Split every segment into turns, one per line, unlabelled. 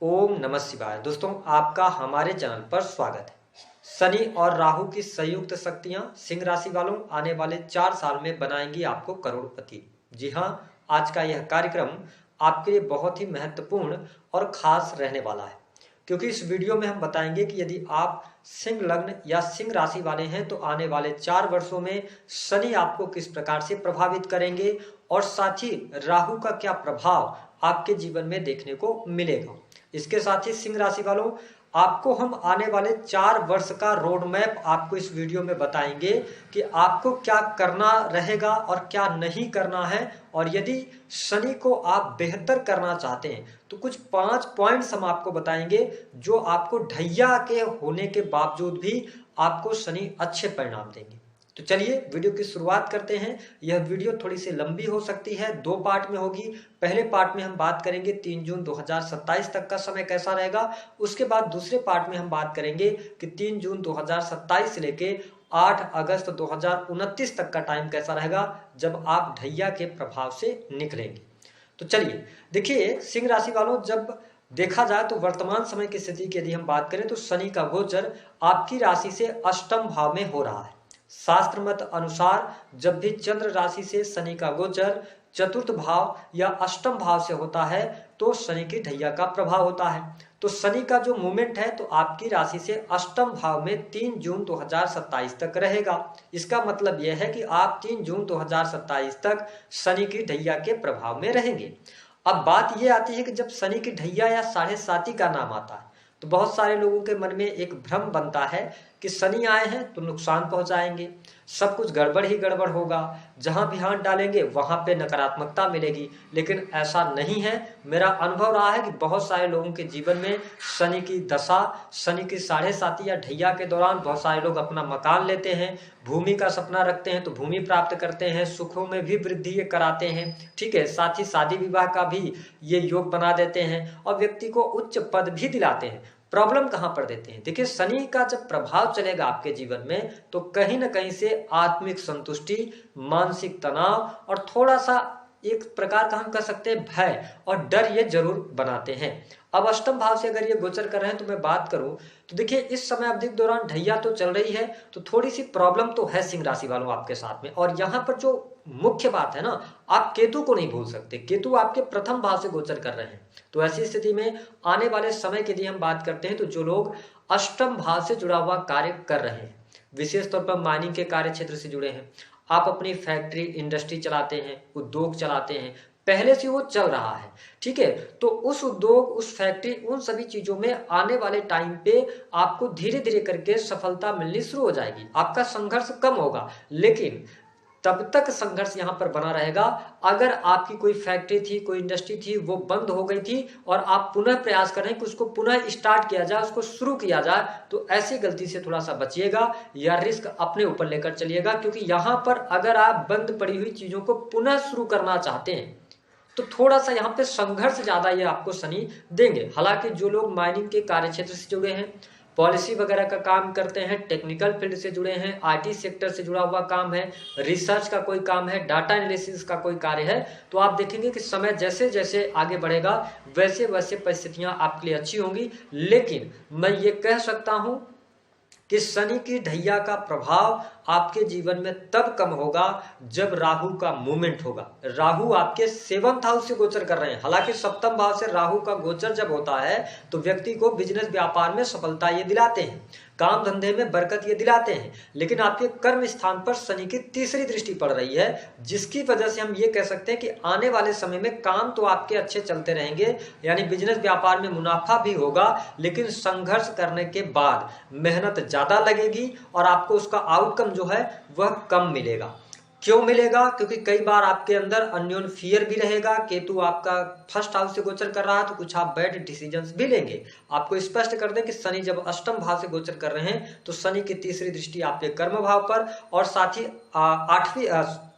ओम नमः शिवाय। दोस्तों, आपका हमारे चैनल पर स्वागत है। शनि और राहु की संयुक्त शक्तियां सिंह राशि वालों आने वाले 4 साल में बनाएंगी आपको करोड़पति। जी हाँ, आज का यह कार्यक्रम आपके लिए बहुत ही महत्वपूर्ण और खास रहने वाला है, क्योंकि इस वीडियो में हम बताएंगे कि यदि आप सिंह लग्न या सिंह राशि वाले हैं तो आने वाले 4 वर्षों में शनि आपको किस प्रकार से प्रभावित करेंगे और साथ ही राहु का क्या प्रभाव आपके जीवन में देखने को मिलेगा। इसके साथ ही सिंह राशि वालों, आपको हम आने वाले 4 वर्ष का रोड मैप आपको इस वीडियो में बताएंगे कि आपको क्या करना रहेगा और क्या नहीं करना है। और यदि शनि को आप बेहतर करना चाहते हैं तो कुछ 5 पॉइंट्स हम आपको बताएंगे जो आपको ढैया के होने के बावजूद भी आपको शनि अच्छे परिणाम देंगे। तो चलिए वीडियो की शुरुआत करते हैं। यह वीडियो थोड़ी सी लंबी हो सकती है, 2 पार्ट में होगी। पहले पार्ट में हम बात करेंगे 3 जून 2027 तक का समय कैसा रहेगा। उसके बाद दूसरे पार्ट में हम बात करेंगे कि 3 जून 2027 से लेके 8 अगस्त 2029 तक का टाइम कैसा रहेगा जब आप ढैया के प्रभाव से निकलेंगे। तो चलिए देखिए, सिंह राशि वालों, जब देखा जाए तो वर्तमान समय की स्थिति की यदि हम बात करें तो शनि का गोचर आपकी राशि से अष्टम भाव में हो रहा है। शास्त्र मत अनुसार जब भी चंद्र राशि से शनि का गोचर चतुर्थ भाव या अष्टम भाव से होता है तो शनि की ढैया का प्रभाव होता है। तो शनि का जो मूवमेंट है तो आपकी राशि से अष्टम भाव में 3 जून 2027 तक रहेगा। इसका मतलब यह है कि आप 3 जून 2027 तक शनि की ढैया के प्रभाव में रहेंगे। अब बात यह आती है कि जब शनि की ढैया या साढ़े साती का नाम आता है तो बहुत सारे लोगों के मन में एक भ्रम बनता है कि शनि आए हैं तो नुकसान पहुंचाएंगे, सब कुछ गड़बड़ ही गड़बड़ होगा, जहां भी हाथ डालेंगे वहां पे नकारात्मकता मिलेगी। लेकिन ऐसा नहीं है। मेरा अनुभव रहा है कि बहुत सारे लोगों के जीवन में शनि की दशा, शनि की साढ़े साती या ढैया के दौरान बहुत सारे लोग अपना मकान लेते हैं, भूमि का सपना रखते हैं तो भूमि प्राप्त करते हैं, सुखों में भी वृद्धि ये कराते हैं। ठीक है, साथ ही शादी विवाह का भी ये योग बना देते हैं और व्यक्ति को उच्च पद भी दिलाते हैं। प्रॉब्लम कहां पर देते हैं? देखिए, शनि का जब प्रभाव चलेगा आपके जीवन में तो कहीं ना कहीं से आत्मिक संतुष्टि, मानसिक तनाव और थोड़ा सा एक प्रकार का हम कह सकते हैं भय और डर ये जरूर बनाते हैं। अब अष्टम भाव से अगर ये गोचर कर रहे हैं तो मैं बात करूं तो देखिए, इस समय अवधि के दौरान ढैया तो चल रही है तो थोड़ी सी प्रॉब्लम तो है सिंह राशि वालों आपके साथ में। और यहाँ पर जो मुख्य बात है ना, आप केतु को नहीं भूल सकते। केतु आपके प्रथम भाव से गोचर कर रहे हैं। तो ऐसी स्थिति में आने वाले समय की यदि हम बात करते हैं तो जो लोग अष्टम भाव से जुड़ा हुआ कार्य कर रहे हैं, विशेष तौर पर माइनिंग के कार्य क्षेत्र से जुड़े हैं, आप अपनी फैक्ट्री इंडस्ट्री चलाते हैं, उद्योग चलाते हैं, पहले से वो चल रहा है, ठीक है, तो उस उद्योग, उस फैक्ट्री, उन सभी चीजों में आने वाले टाइम पे आपको धीरे धीरे करके सफलता मिलनी शुरू हो जाएगी। आपका संघर्ष कम होगा, लेकिन तब तक संघर्ष यहां पर बना रहेगा अगर आपकी कोई फैक्ट्री थी, कोई इंडस्ट्री थी, वो बंद हो गई थी और आप पुनः प्रयास करें कि उसको पुनः स्टार्ट किया जाए, उसको शुरू किया जाए, तो ऐसी गलती से थोड़ा सा बचिएगा या रिस्क अपने ऊपर लेकर चलिएगा। क्योंकि यहां पर अगर आप बंद पड़ी हुई चीजों को पुनः शुरू करना चाहते हैं तो थोड़ा सा यहाँ पे संघर्ष ज्यादा ये आपको शनि देंगे। हालांकि जो लोग माइनिंग के कार्य क्षेत्र से जुड़े हैं, पॉलिसी वगैरह का काम करते हैं, टेक्निकल फील्ड से जुड़े हैं, आईटी सेक्टर से जुड़ा हुआ काम है, रिसर्च का कोई काम है, डाटा एनालिसिस का कोई कार्य है, तो आप देखेंगे कि समय जैसे जैसे आगे बढ़ेगा वैसे वैसे परिस्थितियां आपके लिए अच्छी होंगी। लेकिन मैं ये कह सकता हूं कि शनि की ढैया का प्रभाव आपके जीवन में तब कम होगा जब राहु का मूवमेंट होगा। राहु आपके 7th हाउस से गोचर कर रहे हैं। हालांकि सप्तम भाव से राहु का गोचर जब होता है तो व्यक्ति को बिजनेस व्यापार में सफलता ये दिलाते हैं, काम धंधे में बरकत ये दिलाते हैं, लेकिन आपके कर्म स्थान पर शनि की तीसरी दृष्टि पड़ रही है, जिसकी वजह से हम ये कह सकते हैं कि आने वाले समय में काम तो आपके अच्छे चलते रहेंगे, यानी बिजनेस व्यापार में मुनाफा भी होगा, लेकिन संघर्ष करने के बाद मेहनत ज्यादा लगेगी और आपको उसका आउटकम जो है वह कम मिलेगा। क्यों मिलेगा? क्योंकि कई बार आपके अंदर अन्योन फियर भी रहेगा। केतु आपका 1st हाउस से गोचर कर रहा है तो कुछ आप बैड डिसीजंस भी लेंगे। आपको स्पष्ट कर दें कि शनि जब अष्टम भाव से गोचर कर रहे हैं तो शनि की तीसरी दृष्टि आपके कर्म भाव पर और साथ ही 8वीं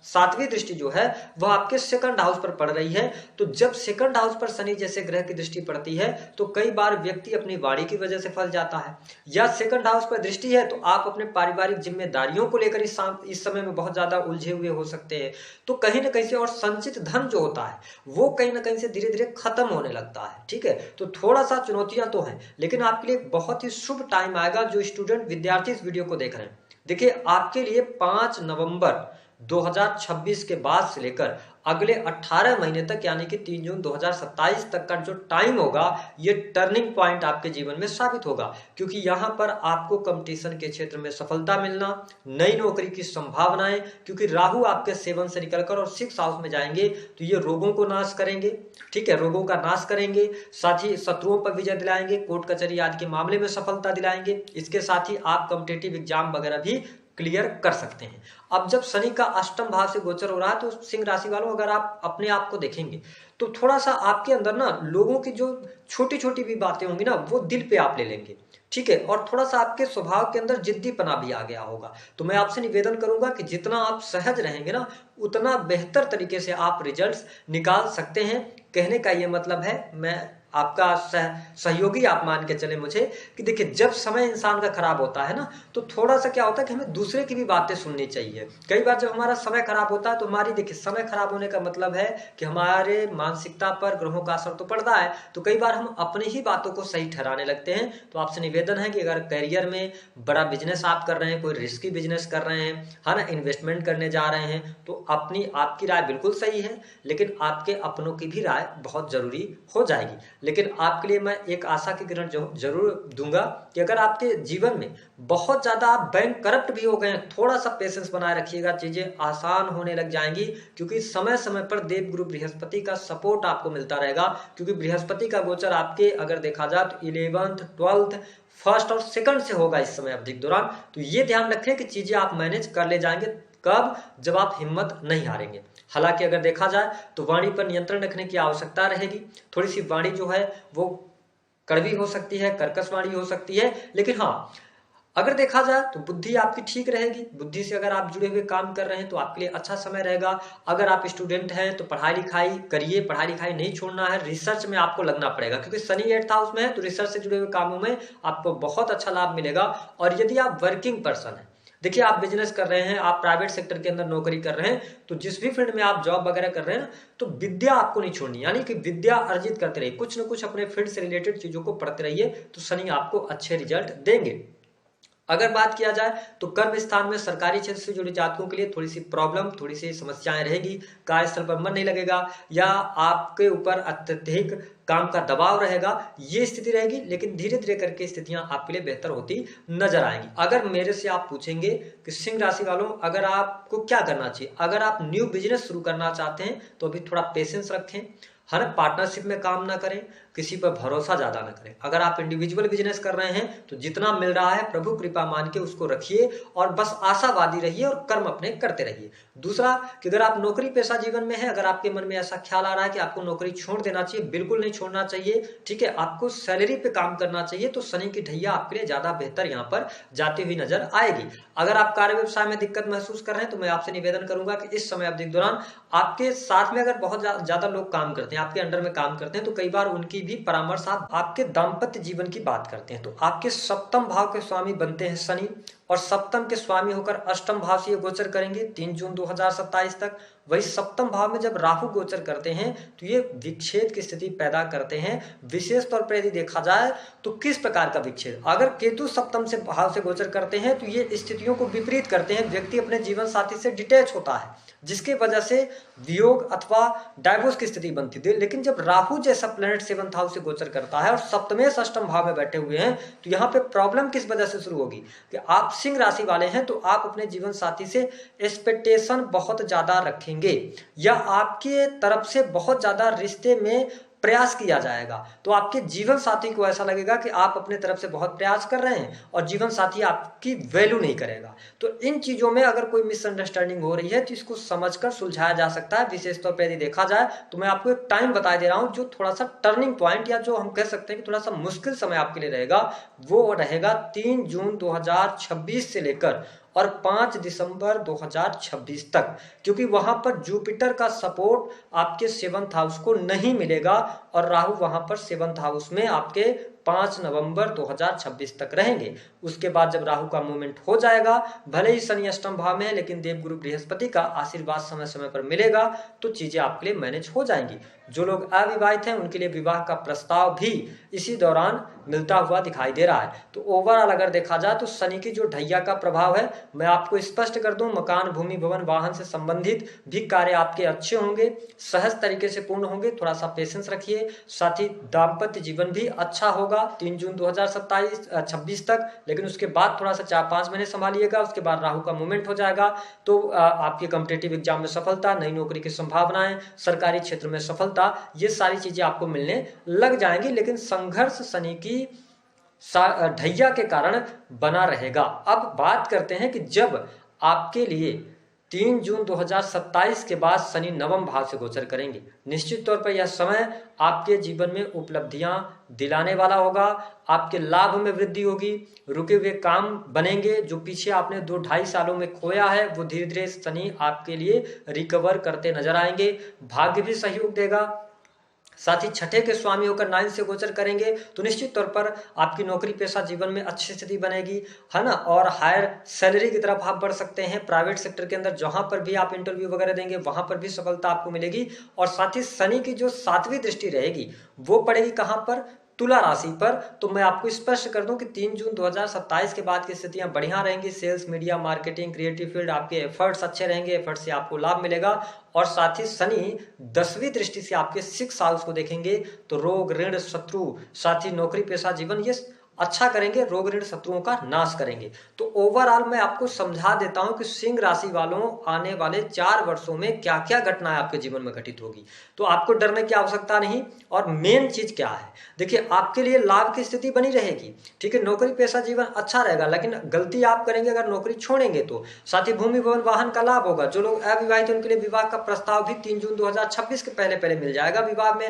सातवीं दृष्टि जो है वह आपके सेकंड हाउस पर पड़ रही है। तो जब सेकंड हाउस पर शनि जैसे ग्रह की दृष्टि पड़ती है तो कई बार व्यक्ति अपनी वाणी की वजह से फंस जाता है, या सेकंड हाउस पर दृष्टि है तो आप अपने पारिवारिक जिम्मेदारियों को लेकर इस समय में बहुत ज्यादा उलझे हुए हो सकते हैं। तो कहीं ना कहीं से, और संचित धन जो होता है वो कहीं ना कहीं से धीरे धीरे खत्म होने लगता है। ठीक है, तो थोड़ा सा चुनौतियां तो हैं, लेकिन आपके लिए एक बहुत ही शुभ टाइम आएगा। जो स्टूडेंट विद्यार्थी इस वीडियो को देख रहे हैं, देखिए आपके लिए 5 नवंबर 2026 के बाद से लेकर अगले 18 महीने तक यानी कि 3 जून 2027 तक का जो टाइम होगा ये टर्निंग पॉइंट आपके जीवन में साबित होगा, क्योंकि यहाँ पर आपको कंपटीशन के क्षेत्र में सफलता मिलना, नई नौकरी की संभावनाएं, क्योंकि राहु आपके 7 से निकलकर और 6 हाउस में जाएंगे तो ये रोगों को नाश करेंगे। ठीक है, रोगों का नाश करेंगे, साथ ही शत्रुओं पर विजय दिलाएंगे, कोर्ट कचहरी आदि के मामले में सफलता दिलाएंगे। इसके साथ ही आप कॉम्पिटेटिव एग्जाम वगैरह भी क्लियर कर सकते हैं। अब जब शनि का अष्टम भाव से गोचर हो रहा है तो सिंह राशि वालों, अगर आप अपने आप को देखेंगे तो थोड़ा सा आपके अंदर ना लोगों की जो छोटी छोटी भी बातें होंगी ना वो दिल पे आप ले लेंगे। ठीक है, और थोड़ा सा आपके स्वभाव के अंदर जिद्दीपना भी आ गया होगा। तो मैं आपसे निवेदन करूंगा कि जितना आप सहज रहेंगे ना उतना बेहतर तरीके से आप रिजल्ट्स निकाल सकते हैं। कहने का ये मतलब है, मैं आपका सहयोगी आप मान के चले मुझे, कि देखिए जब समय इंसान का खराब होता है ना तो थोड़ा सा क्या होता है कि हमें दूसरे की भी बातें सुननी चाहिए। कई बार जब हमारा समय खराब होता है तो हमारी, देखिए समय खराब होने का मतलब है कि हमारे मानसिकता पर ग्रहों का असर तो पड़ता है, तो कई बार हम अपनी ही बातों को सही ठहराने लगते हैं। तो आपसे निवेदन है कि अगर करियर में बड़ा बिजनेस आप कर रहे हैं, कोई रिस्की बिजनेस कर रहे हैं, है ना, इन्वेस्टमेंट करने जा रहे हैं, तो आपकी राय बिल्कुल सही है, लेकिन आपके अपनों की भी राय बहुत जरूरी हो जाएगी। लेकिन आपके लिए मैं एक आशा की किरण जरूर दूंगा कि अगर आपके जीवन में बहुत ज्यादा आप बैंक करप्ट भी हो गए हैं, थोड़ा सा पेशेंस बनाए रखिएगा, चीजें आसान होने लग जाएंगी, क्योंकि समय समय पर देवगुरु बृहस्पति का सपोर्ट आपको मिलता रहेगा। क्योंकि बृहस्पति का गोचर आपके अगर देखा जाए तो 11th 12th फर्स्ट और सेकंड से होगा इस समय अवधि के दौरान। तो ये ध्यान रखें कि चीजें आप मैनेज कर ले जाएंगे। कब? जब आप हिम्मत नहीं हारेंगे। हालांकि अगर देखा जाए तो वाणी पर नियंत्रण रखने की आवश्यकता रहेगी। थोड़ी सी वाणी जो है वो कड़वी हो सकती है, कर्कश वाणी हो सकती है, लेकिन हाँ अगर देखा जाए तो बुद्धि आपकी ठीक रहेगी। बुद्धि से अगर आप जुड़े हुए काम कर रहे हैं तो आपके लिए अच्छा समय रहेगा। अगर आप स्टूडेंट हैं तो पढ़ाई लिखाई करिए, पढ़ाई लिखाई नहीं छोड़ना है, रिसर्च में आपको लगना पड़ेगा, क्योंकि शनि 8th हाउस में है तो रिसर्च से जुड़े हुए कामों में आपको बहुत अच्छा लाभ मिलेगा। और यदि आप वर्किंग पर्सन हैं, देखिए आप बिजनेस कर रहे हैं, आप प्राइवेट सेक्टर के अंदर नौकरी कर रहे हैं, तो जिस भी फील्ड में आप जॉब वगैरह कर रहे हैं तो विद्या आपको नहीं छोड़नी, यानी कि विद्या अर्जित करते रहिए, कुछ न कुछ अपने फील्ड से रिलेटेड चीजों को पढ़ते रहिए, तो शनि आपको अच्छे रिजल्ट देंगे। अगर बात किया जाए तो कर्म स्थान में सरकारी क्षेत्र से जुड़े जातकों के लिए थोड़ी सी प्रॉब्लम, थोड़ी सी समस्याएं रहेगी। कार्यस्थल पर मन नहीं लगेगा या आपके ऊपर अत्यधिक काम का दबाव रहेगा, ये स्थिति रहेगी, लेकिन धीरे धीरे करके स्थितियां आपके लिए बेहतर होती नजर आएंगी। अगर मेरे से आप पूछेंगे कि सिंह राशि वालों अगर आपको क्या करना चाहिए, अगर आप न्यू बिजनेस शुरू करना चाहते हैं तो अभी थोड़ा पेशेंस रखें, हर पार्टनरशिप में काम ना करें, किसी पर भरोसा ज्यादा ना करें। अगर आप इंडिविजुअल बिजनेस कर रहे हैं तो जितना मिल रहा है प्रभु कृपा मान के उसको रखिए और बस आशावादी रहिए और कर्म अपने करते रहिए। दूसरा कि अगर आप नौकरी पेशा जीवन में है, अगर आपके मन में ऐसा ख्याल आ रहा है कि आपको नौकरी छोड़ देना चाहिए, बिल्कुल नहीं छोड़ना चाहिए। ठीक है, आपको सैलरी पे काम करना चाहिए, तो शनि की ढैया आपके लिए ज्यादा बेहतर यहाँ पर जाती हुई नजर आएगी। अगर आप कार्य व्यवसाय में दिक्कत महसूस कर रहे हैं तो मैं आपसे निवेदन करूंगा कि इस समय अवधि के दौरान आपके साथ में अगर बहुत ज्यादा लोग काम करते हैं, आपके अंडर में काम करते हैं, तो कई बार उनकी भी परामर्श आप आपके दाम्पत्य जीवन की बात करते हैं। तो आपके सप्तम भाव के स्वामी बनते हैं शनि, और सप्तम के स्वामी होकर अष्टम भाव से ये गोचर करेंगे 3 जून 2027 तक। वही सप्तम भाव में जब राहु गोचर करते हैं तो ये विक्षेद की स्थिति पैदा करते हैं। विशेष तौर पर यदि देखा जाए तो किस प्रकार का विक्षेद, अगर केतु सप्तम से भाव से गोचर करते हैं तो ये स्थितियों को विपरीत करते हैं। व्यक्ति अपने जीवन साथी से डिटैच होता है, जिसके वजह से वियोग अथवा डाइवोर्स की स्थिति बनती थी। लेकिन जब राहु जैसा प्लैनेट 7th हाउस से गोचर करता है और सप्तमेश अष्टम भाव में बैठे हुए हैं तो यहाँ पे प्रॉब्लम किस वजह से शुरू होगी कि आप सिंह राशि वाले हैं तो आप अपने जीवन साथी से एक्सपेक्टेशन बहुत ज्यादा रखेंगे या आपके तरफ से बहुत ज्यादा रिश्ते में प्रयास किया जाएगा। तो आपके जीवन साथी को ऐसा लगेगा कि आप अपने तरफ से बहुत प्रयास कर रहे हैं और जीवन साथी आपकी वैल्यू नहीं करेगा। तो इन चीजों में अगर कोई मिसअंडरस्टैंडिंग हो रही है तो इसको समझकर सुलझाया जा सकता है। विशेष तौर पर यदि देखा जाए तो मैं आपको एक टाइम बता दे रहा हूं जो थोड़ा सा टर्निंग पॉइंट या जो हम कह सकते हैं कि थोड़ा सा मुश्किल समय आपके लिए रहेगा, वो रहेगा 3 जून 2026 से लेकर और 5 दिसंबर 2026 तक, क्योंकि वहां पर जुपिटर का सपोर्ट आपके 7th हाउस को नहीं मिलेगा और राहु वहां पर 7th हाउस में आपके 5 नवंबर 2026 तक रहेंगे। उसके बाद जब राहु का मूवमेंट हो जाएगा, भले ही शनि अष्टम भाव में है लेकिन देवगुरु बृहस्पति का आशीर्वाद समय समय पर मिलेगा तो चीजें आपके लिए मैनेज हो जाएंगी। जो लोग अविवाहित हैं उनके लिए विवाह का प्रस्ताव भी इसी दौरान मिलता हुआ दिखाई दे रहा है। तो ओवरऑल अगर देखा जाए तो शनि की जो ढैया का प्रभाव है, मैं आपको स्पष्ट कर दूं, मकान, भूमि, भवन, वाहन से संबंधित भी कार्य आपके अच्छे होंगे, सहज तरीके से पूर्ण होंगे। थोड़ा सा पेशेंस रखिए। साथ ही दाम्पत्य जीवन भी अच्छा होगा 3 जून 2026 तक, लेकिन उसके बाद थोड़ा सा 4-5 महीने संभालिएगा। उसके बाद राहु का मूवमेंट हो जाएगा तो आपके कॉम्पिटिटिव एग्जाम में सफलता, नई नौकरी की संभावनाएं, सरकारी क्षेत्र में सफलता, ये सारी चीजें आपको मिलने लग जाएंगी। लेकिन संघर्ष शनि की ढैया के कारण बना रहेगा। अब बात करते हैं कि जब आपके लिए 3 जून 2027 के बाद शनि नवम भाव से गोचर करेंगे, निश्चित तौर पर यह समय आपके जीवन में उपलब्धियां दिलाने वाला होगा। आपके लाभ में वृद्धि होगी, रुके हुए काम बनेंगे, जो पीछे आपने 2-2.5 सालों में खोया है वो धीरे धीरे शनि आपके लिए रिकवर करते नजर आएंगे। भाग्य भी सहयोग देगा। साथ ही छठे के स्वामी होकर 9 से गोचर करेंगे तो निश्चित तौर पर आपकी नौकरी पेशा जीवन में अच्छी स्थिति बनेगी, है ना। और हायर सैलरी की तरफ आप बढ़ सकते हैं। प्राइवेट सेक्टर के अंदर जहां पर भी आप इंटरव्यू वगैरह देंगे वहां पर भी सफलता आपको मिलेगी। और साथ ही शनि की जो 7वीं दृष्टि रहेगी वो पड़ेगी कहां पर, तुला राशि पर। तो मैं आपको स्पष्ट कर दूं कि 3 जून 2027 के बाद की स्थितियां बढ़िया रहेंगी। Sales, media, marketing, creative field, आपके एफर्ट्स अच्छे रहेंगे, एफर्ट्स से आपको लाभ मिलेगा। और साथ ही शनि 10वीं दृष्टि से आपके 6th हाउस को देखेंगे तो रोग, ऋण, शत्रु, साथ ही नौकरी पेशा जीवन ये अच्छा करेंगे, रोग ऋण शत्रुओं का नाश करेंगे। तो ओवरऑल मैं आपको समझा देता हूं कि सिंह राशि वालों आने वाले 4 वर्षों में क्या क्या घटनाएं आपके जीवन में घटित होगी, तो आपको डरने की आवश्यकता नहीं। और मेन चीज क्या है, देखिए आपके लिए लाभ की स्थिति बनी रहेगी, ठीक है। नौकरी पेशा जीवन अच्छा रहेगा, लेकिन गलती आप करेंगे अगर नौकरी छोड़ेंगे तो। साथ ही भूमि, भवन, वाहन का लाभ होगा। जो लोग अविवाहित हैं उनके लिए विवाह का प्रस्ताव भी 3 जून 2026 के पहले पहले मिल जाएगा। विवाह में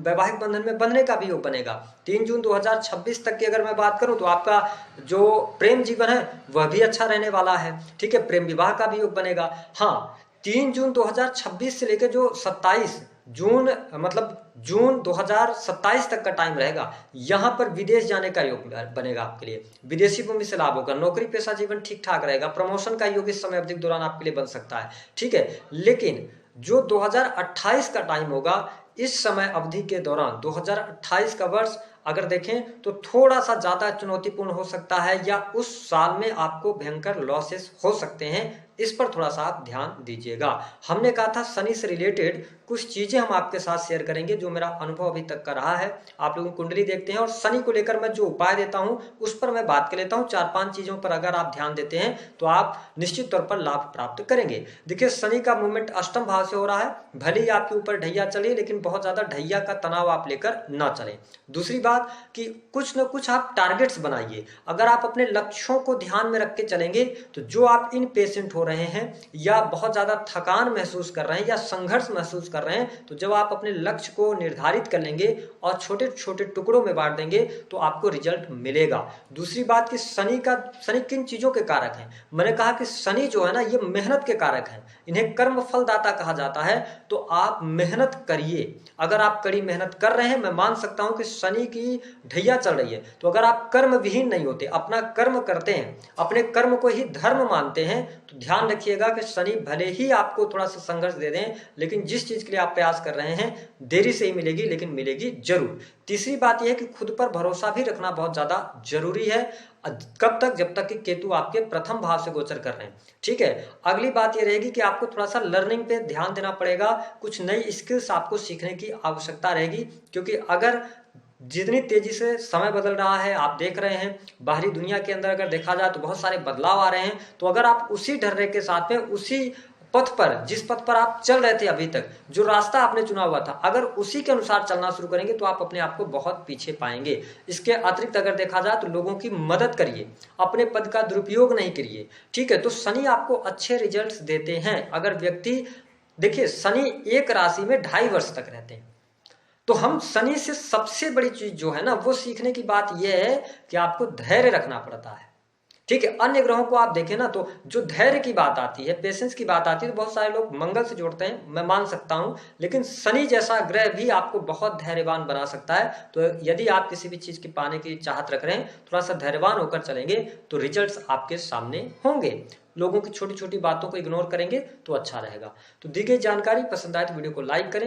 वैवाहिक बंधन में बंधने का भी योग बनेगा। 3 जून 2026 तक की अगर मैं बात करूं तो आपका जो प्रेम जीवन है वह भी अच्छा रहने वाला है, ठीक है। प्रेम विवाह का भी योग बनेगा। हाँ, 3 जून 2026 से लेकर जो 27 जून मतलब जून 2027 तक का टाइम रहेगा, यहां पर विदेश जाने का योग बनेगा आपके लिए। विदेशी भूमि से लाभ होगा। नौकरी पेशा जीवन ठीक ठाक रहेगा। प्रमोशन का योग इस समय अवधि के दौरान आपके लिए बन सकता है, ठीक है। लेकिन जो 2028 का टाइम होगा, इस समय अवधि के दौरान 2028 का वर्ष अगर देखें तो थोड़ा सा ज्यादा चुनौतीपूर्ण हो सकता है, या उस साल में आपको भयंकर लॉसेस हो सकते हैं। इस पर थोड़ा सा आप ध्यान दीजिएगा। हमने कहा था शनि से रिलेटेड कुछ चीजें हम आपके साथ शेयर करेंगे जो मेरा अनुभव अभी तक का रहा है। आप लोगों कुंडली देखते हैं और शनि को लेकर मैं जो उपाय देता हूं उस पर मैं बात कर लेता हूं। 4-5 चीजों पर अगर आप ध्यान देते हैं तो आप निश्चित तौर पर लाभ प्राप्त करेंगे। देखिए शनि का मूवमेंट अष्टम भाव से हो रहा है, भले ही आपके ऊपर ढैया चले लेकिन बहुत ज्यादा ढैया का तनाव आप लेकर ना चले। दूसरी बात कि कुछ न कुछ आप टारगेट्स बनाइए। अगर आप अपने लक्ष्यों को ध्यान में रख के चलेंगे तो जो आप इनपेशेंट हो रहे हैं या बहुत ज्यादा थकान महसूस कर रहे हैं या संघर्ष महसूस कर रहे हैं, तो जब आप अपने लक्ष्य को निर्धारित कर लेंगे और छोटे छोटे टुकड़ों में बांट देंगे तो आपको रिजल्ट मिलेगा। दूसरी बात कि शनि किन चीजों के कारक हैं। मैंने कहा कि शनि जो है ना ये मेहनत के कारक हैं, इन्हें कर्म फलदाता कहा जाता है। तो आप मेहनत करिए। अगर आप कड़ी मेहनत कर रहे हैं, मैं मान सकता हूं कि शनि की ढैया चल रही है, तो अगर आप कर्म विहीन नहीं होते, अपना कर्म करते हैं, अपने कर्म को ही धर्म मानते हैं, तो ध्यान रखिएगा कि शनि भले ही आपको थोड़ा सा संघर्ष दे दें, लेकिन जिस चीज के लिए आप प्रयास कर रहे हैं देरी से ही मिलेगी, लेकिन मिलेगी जरूर। तीसरी बात यह है कि खुद पर भरोसा भी रखना बहुत ज्यादा जरूरी है। कब तक, जब तक कि केतु आपके प्रथम भाव से गोचर कर रहे हैं, ठीक है। अगली बात यह रहेगी कि आपको थोड़ा सा लर्निंग पे ध्यान देना पड़ेगा। कुछ नई स्किल्स आपको सीखने की आवश्यकता रहेगी, क्योंकि अगर जितनी तेजी से समय बदल रहा है, आप देख रहे हैं बाहरी दुनिया के अंदर अगर देखा जाए तो बहुत सारे बदलाव आ रहे हैं। तो अगर आप उसी ढर्रे के साथ में उसी पथ पर, जिस पथ पर आप चल रहे थे अभी तक, जो रास्ता आपने चुना हुआ था, अगर उसी के अनुसार चलना शुरू करेंगे तो आप अपने आप को बहुत पीछे पाएंगे। इसके अतिरिक्त अगर देखा जाए तो लोगों की मदद करिए, अपने पद का दुरुपयोग नहीं करिए, ठीक है। तो शनि आपको अच्छे रिजल्ट्स देते हैं। अगर व्यक्ति, देखिए शनि एक राशि में 2.5 वर्ष तक रहते हैं, तो हम शनि से सबसे बड़ी चीज जो है ना वो सीखने की बात यह है कि आपको धैर्य रखना पड़ता है, ठीक है। अन्य ग्रहों को आप देखें ना तो जो धैर्य की बात आती है, पेशेंस की बात आती है, तो बहुत सारे लोग मंगल से जोड़ते हैं, मैं मान सकता हूं, लेकिन शनि जैसा ग्रह भी आपको बहुत धैर्यवान बना सकता है। तो यदि आप किसी भी चीज की पाने की चाहत रख रहे हैं, थोड़ा सा धैर्यवान होकर चलेंगे तो रिजल्ट्स आपके सामने होंगे। लोगों की छोटी छोटी बातों को इग्नोर करेंगे तो अच्छा रहेगा। तो दी गई जानकारी पसंद आए तो वीडियो को लाइक करें।